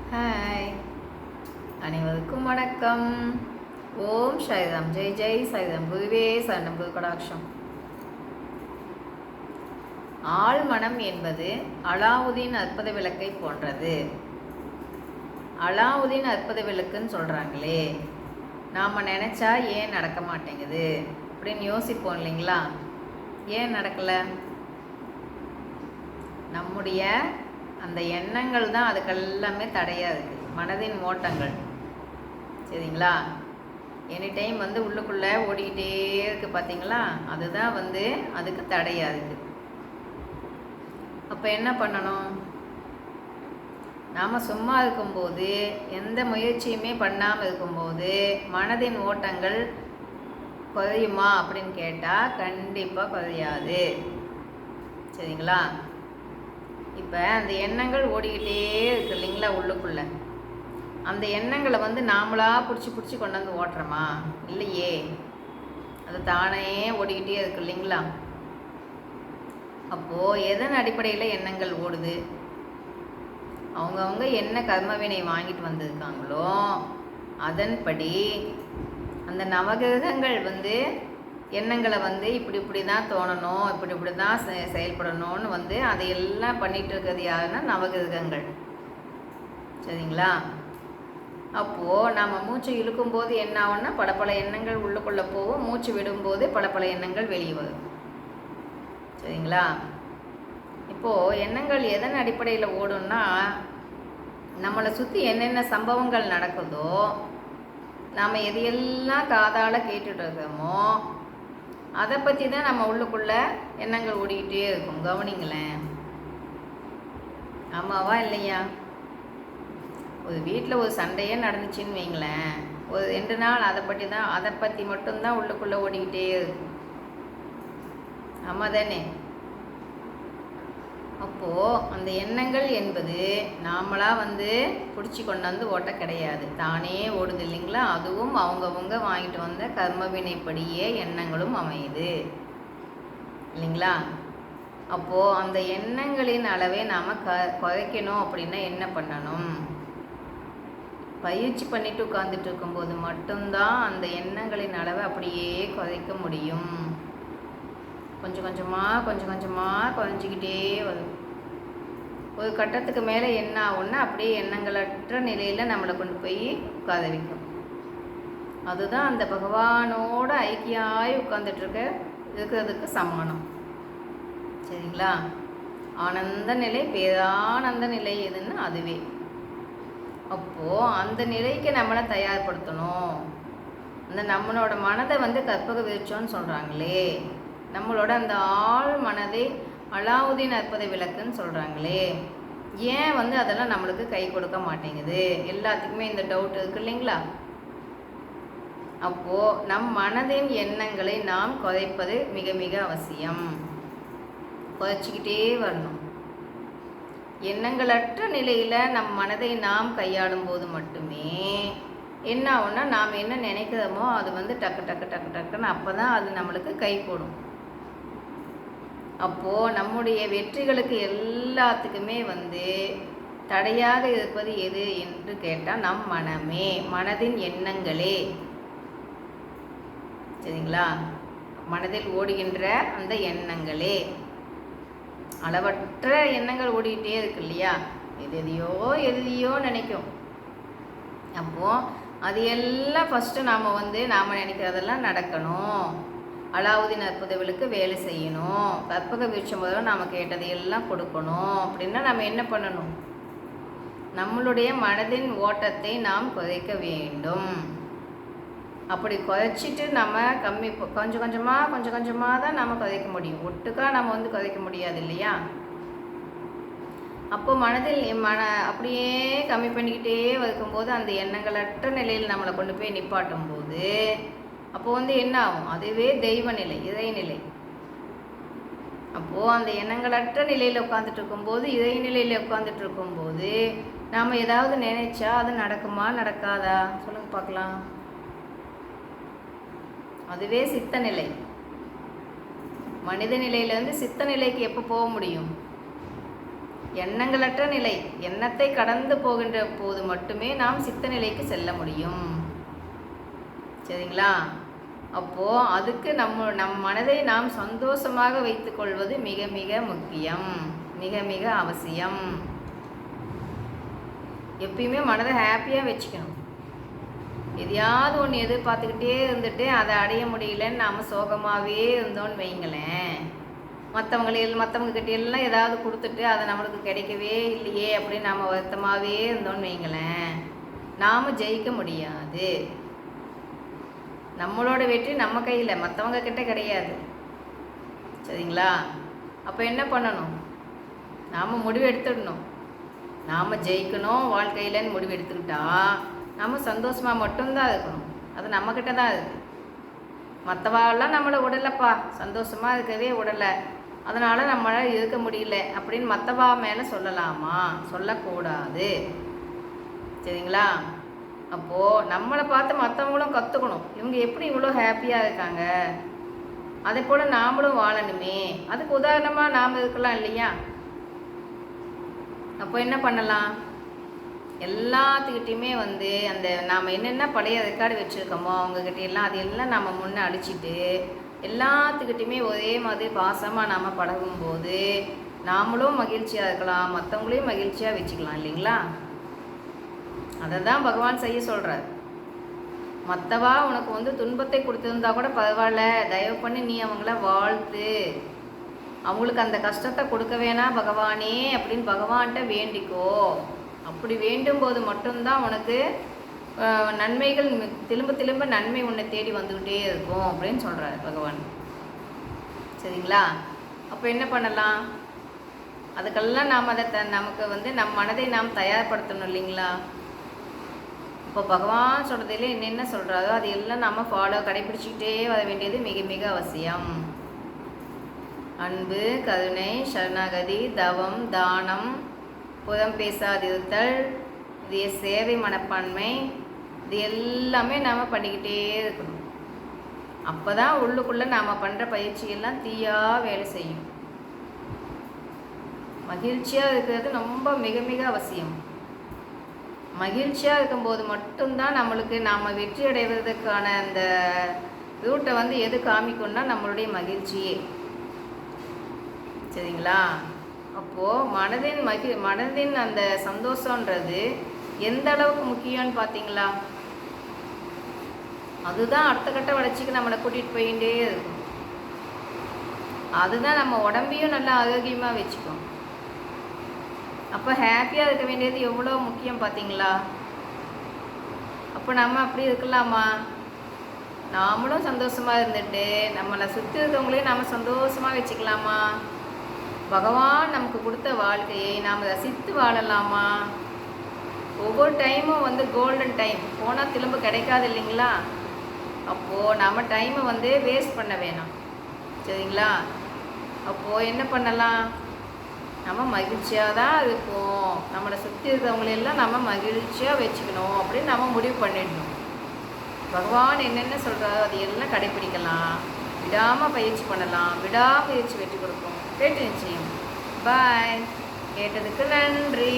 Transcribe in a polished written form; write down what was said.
Hi, அனைவருக்கும் வணக்கம். ஓம் சாய்ராம். ஜெய் ஜெய் சாய்ராம். குருவே சரணம். குரு கடாட்சம். ஆழ்மனம் என்பது அலாவுதீன் அற்புத விளக்கை போன்றது. அலாவுதீன் அற்புத விளக்குன்னு சொல்கிறாங்களே, நாம் நினச்சா ஏன் நடக்க மாட்டேங்குது அப்படின்னு யோசிப்போம் இல்லைங்களா? ஏன் நடக்கலை? நம்முடைய அந்த எண்ணங்கள் தான் அதுக்கெல்லாமே தடையாக இருக்குது. மனதின் ஓட்டங்கள், சரிங்களா? எனி டைம் உள்ளுக்குள்ளே ஓடிக்கிட்டே இருக்குது பார்த்தீங்களா? அதுதான் அதுக்கு தடையாக இருக்குது. அப்போ என்ன பண்ணணும்? நாம் சும்மா இருக்கும்போது, எந்த முயற்சியுமே பண்ணாமல் இருக்கும்போது மனதின் ஓட்டங்கள் குறையுமா அப்படின்னு கேட்டால் கண்டிப்பாக குறையாது, சரிங்களா? இப்போ அந்த எண்ணங்கள் ஓடிக்கிட்டே இருக்கு இல்லைங்களா உள்ளுக்குள்ளே. அந்த எண்ணங்களை நாமளாக பிடிச்சி கொண்டு வந்து ஓட்டுறோமா? இல்லையே, அது தானே ஓடிக்கிட்டே இருக்கு இல்லைங்களா? அப்போது எதன் அடிப்படையில் எண்ணங்கள் ஓடுது? அவங்கவுங்க என்ன கர்மவினை வாங்கிட்டு வந்திருக்காங்களோ அதன்படி அந்த நவகிரகங்கள் எண்ணங்களை இப்படி தான் தோணணும், இப்படி தான் செயல்படணும்னு அதையெல்லாம் பண்ணிகிட்டு இருக்கிறது யாருன்னா நவகிரகங்கள், சரிங்களா? அப்போது நம்ம மூச்சு இழுக்கும்போது என்ன ஆகும்னா பல எண்ணங்கள் உள்ளுக்குள்ளே போகும். மூச்சு விடும்போது பல எண்ணங்கள் வெளியே வரும், சரிங்களா? இப்போது எண்ணங்கள் எதன் அடிப்படையில் ஓடும்னா, நம்மளை சுற்றி என்னென்ன சம்பவங்கள் நடக்குதோ, நாம் எதையெல்லாம் காதால் கேட்டுட்டு இருக்கோமோ அதை பற்றி தான் நம்ம உள்ளுக்குள்ளே எண்ணங்கள் ஓடிக்கிட்டே இருக்கும். கவனிங்களேன், ஆமாவா இல்லையா? ஒரு வீட்டில் ஒரு சண்டையே நடந்துச்சுன்னு வைங்களேன், ஒரு 2 நாள் அதை பற்றி மட்டும்தான் உள்ளுக்குள்ளே ஓடிக்கிட்டே இருக்கும். ஆமாம் தானே? அப்போது அந்த எண்ணங்கள் என்பது நாமளாக பிடிச்சி கொண்டாந்து ஓட்ட கிடையாது, தானே ஓடுது இல்லைங்களா? அதுவும் அவங்கவுங்க வாங்கிட்டு வந்த கர்மவினைப்படியே எண்ணங்களும் அமையுது இல்லைங்களா? அப்போது அந்த எண்ணங்களின் அளவை நாம் குறைக்கணும் அப்படின்னா என்ன பண்ணணும்? பயிற்சி பண்ணிட்டு உட்காந்துட்டு இருக்கும்போது மட்டும்தான் அந்த எண்ணங்களின் அளவை அப்படியே குறைக்க முடியும். கொஞ்சம் கொஞ்சமாக குறைஞ்சிக்கிட்டே வரும். ஒரு கட்டத்துக்கு மேலே என்ன ஆகும்னா அப்படியே எண்ணங்களற்ற நிலையில் நம்மளை கொண்டு போய் உட்கார வைக்கும். அதுதான் அந்த பகவானோட ஐக்கியாய் இருக்கிறதுக்கு சமானம், சரிங்களா? ஆனந்த நிலை, பேரானந்த நிலை எதுன்னு அதுவே. அப்போது அந்த நிலைக்கு நம்மளை தயார்படுத்தணும். அந்த நம்மளோட மனதை கற்பக விருட்சம்னு சொல்கிறாங்களே, நம்மளோட அந்த ஆழ் மனதை அலாவுதீன் அற்புத விளக்குன்னு சொல்கிறாங்களே, ஏன் அதெல்லாம் நம்மளுக்கு கை கொடுக்க மாட்டேங்குது? எல்லாத்துக்குமே இந்த டவுட் இருக்கு இல்லைங்களா? அப்போது நம் மனதின் எண்ணங்களை நாம் குறைப்பது மிக மிக அவசியம். குறைச்சிக்கிட்டே வரணும். எண்ணங்களற்ற நிலையில் நம் மனதை நாம் கையாளும் போது மட்டுமே என்ன ஆகும்னா, நாம் என்ன நினைக்கிறோமோ அது டக்குன்னு அப்போ தான் அது நம்மளுக்கு கை போடும். அப்போது நம்முடைய வெற்றிகளுக்கு எல்லாத்துக்குமே தடையாக இருப்பது எது என்று கேட்டால் நம் மனமே, மனதின் எண்ணங்களே, சரிங்களா? மனதில் ஓடுகின்ற அந்த எண்ணங்களே, அளவற்ற எண்ணங்கள் ஓடிக்கிட்டே இருக்கு இல்லையா? எதையோ நினைக்கும். அப்போது அது எல்லாம் ஃபஸ்ட்டு நாம் நினைக்கிறதெல்லாம் நடக்கணும். அலாவுதீன் அற்புத விளக்கு வேலை செய்யணும். கற்பக விருட்சம் முதல்ல நாம் கேட்டதை எல்லாம் கொடுக்கணும் அப்படின்னா நம்ம என்ன பண்ணணும்? நம்மளுடைய மனதின் ஓட்டத்தை நாம் குறைக்க வேண்டும். அப்படி குறைச்சிட்டு நம்ம கொஞ்சம் கொஞ்சமாக தான் நம்ம குறைக்க முடியும். ஒட்டுக்கா நம்ம குறைக்க முடியாது இல்லையா? அப்போ மனதில் அப்படியே கம்மி பண்ணிக்கிட்டே இருக்கும்போது அந்த எண்ணங்களற்ற நிலையில் நம்மளை கொண்டு போய் நிப்பாட்டும் போது அப்போது என்ன ஆகும்? அதுவே தெய்வ நிலை, இறைநிலை. அப்போது அந்த எண்ணங்களற்ற நிலையில் உட்காந்துட்டு இருக்கும்போது, இறைநிலையில் உட்காந்துட்டு இருக்கும்போது நாம் ஏதாவது நினைச்சா அது நடக்குமா நடக்காதா? சொல்லுங்க பார்க்கலாம். அதுவே சித்த நிலை. மனித நிலையிலேருந்து சித்த நிலைக்கு எப்போ போக முடியும்? எண்ணங்களற்ற நிலை, எண்ணத்தை கடந்து போகின்ற போது மட்டுமே நாம் சித்த நிலைக்கு செல்ல முடியும். சரிங்களா? அப்போது அதுக்கு நம் மனதை நாம் சந்தோஷமாக வைத்துக்கொள்வது மிக மிக முக்கியம், மிக மிக அவசியம். எப்பயுமே மனதை ஹாப்பியாக வச்சுக்கணும். எதையாவது ஒன்று எதிர்பார்த்துக்கிட்டே இருந்துட்டு அதை அடைய முடியலன்னு நாம் சோகமாகவே இருந்தோன்னு வைங்களேன், மற்றவங்க கிட்ட எல்லாம் ஏதாவது கொடுத்துட்டு அதை நம்மளுக்கு கிடைக்கவே இல்லையே அப்படின்னு நாம் வருத்தமாகவே இருந்தோன்னு வைங்களேன், நாம் ஜெயிக்க முடியாது. நம்மளோட வெற்றி நம்ம கையில், மற்றவங்க கிட்ட கிடையாது. சரிங்களா? அப்போ என்ன பண்ணணும்? நாம் முடிவு எடுத்துடணும். நாம் ஜெயிக்கணும் வாழ்க்கையிலன்னு முடிவு எடுத்துக்கிட்டா நம்ம சந்தோஷமாக மட்டும்தான் இருக்கணும். அது நம்மக்கிட்ட தான் இருக்குது. மற்றவாலாம் நம்மளை விடலைப்பா, சந்தோஷமாக இருக்கவே விடலை, அதனால் நம்மளால் இருக்க முடியல அப்படின்னு மற்றவா மேலே சொல்லலாமா? சொல்லக்கூடாது. சரிங்களா? அப்போது நம்மளை பார்த்து மற்றவங்களும் கற்றுக்கணும், இவங்க எப்படி இவ்வளோ ஹாப்பியாக இருக்காங்க, அதே போல் நாமளும் வாழணுமே. அதுக்கு உதாரணமாக நாம் இருக்கலாம் இல்லையா? அப்போ என்ன பண்ணலாம்? எல்லாத்துக்கிட்டையுமே அந்த நாம் என்னென்ன பழைய ரெக்கார்டு வச்சுருக்கோமோ அவங்கக்கிட்ட எல்லாம் அதையெல்லாம் நம்ம முன்னே அழிச்சிட்டு எல்லாத்துக்கிட்டையுமே ஒரே மாதிரி பாசமாக நாம் பழகும்போது நாமளும் மகிழ்ச்சியாக இருக்கலாம், மற்றவங்களையும் மகிழ்ச்சியாக வச்சுக்கலாம் இல்லைங்களா? அதை தான் பகவான் செய்ய சொல்கிறார். மற்றவா உனக்கு துன்பத்தை கொடுத்துருந்தா கூட பரவாயில்ல, தயவு பண்ணி நீ அவங்கள வாழ்த்து, அவங்களுக்கு அந்த கஷ்டத்தை கொடுக்க வேணாம் பகவானே அப்படின்னு பகவான்கிட்ட வேண்டிக்கோ. அப்படி வேண்டும் போது மட்டும்தான் உனக்கு நன்மைகள் திரும்ப திரும்ப நன்மை உன்னை தேடி வந்துக்கிட்டே இருக்கும் அப்படின்னு சொல்கிறார் பகவான். சரிங்களா? அப்போ என்ன பண்ணலாம்? அதுக்கெல்லாம் நாம் அதை நமக்கு நம் மனதை நாம் தயார்படுத்தணும் இல்லைங்களா? இப்போ பகவான் சொல்கிறதில் என்னென்ன சொல்கிறாரோ அது எல்லாம் நம்ம கடைபிடிச்சிக்கிட்டே வர வேண்டியது மிக மிக அவசியம். அன்பு, கருணை, சரணாகதி, தவம், தானம், புறம் பேசாதிருத்தல், இது சேவை மனப்பான்மை, இது எல்லாமே நாம் பண்ணிக்கிட்டே இருக்கணும். அப்போ தான் உள்ளுக்குள்ளே நாம் பண்ணுற பயிற்சியெல்லாம் தீயாக வேலை செய்யும். மகிழ்ச்சியாக இருக்கிறது ரொம்ப மிக மிக அவசியம். மகிழ்ச்சியாக இருக்கும்போது மட்டும்தான் நம்மளுக்கு நாம் வெற்றி அடைவதற்கான அந்த ரூட்டை எது காமிக்கும்னா நம்மளுடைய மகிழ்ச்சியே. சரிங்களா? அப்போது மனதின் அந்த சந்தோஷன்றது எந்த அளவுக்கு முக்கியம்னு பார்த்தீங்களா? அதுதான் அடுத்த கட்ட வளர்ச்சிக்கு நம்மளை கூட்டிகிட்டு போயிட்டே இருக்கும். அதுதான் நம்ம உடம்பையும் நல்லா ஆரோக்கியமாக வச்சுக்கும். அப்போ ஹாப்பியாக இருக்க வேண்டியது எவ்வளோ முக்கியம் பார்த்தீங்களா? அப்போ நம்ம அப்படி இருக்கலாமா? நாமளும் சந்தோஷமாக இருந்துட்டு நம்மளை சுற்றி இருக்கவங்களையும் நாம் சந்தோஷமாக வச்சுக்கலாமா? பகவான் நமக்கு கொடுத்த வாழ்க்கையை நாம் ரசித்து வாழலாமா? ஒவ்வொரு டைமும் கோல்டன் டைம் போனால் திரும்ப கிடைக்காது இல்லைங்களா? அப்போது நம்ம டைமை வேஸ்ட் பண்ண வேணாம். சரிங்களா? அப்போது என்ன பண்ணலாம்? நம்ம மகிழ்ச்சியாக தான் இருப்போம், நம்மளை சுற்றி இருக்கிறவங்களெல்லாம் நம்ம மகிழ்ச்சியாக வச்சுக்கணும் அப்படின்னு நம்ம முடிவு பண்ணிடணும். பகவான் என்னென்ன சொல்கிறாரோ அது எல்லாம் கடைப்பிடிக்கலாம், விடாமல் பயிற்சி பண்ணலாம். விடாமுயற்சி வெற்றி கொடுக்கும். கேட்டு நிச்சயம். பாய். கேட்டதுக்கு நன்றி.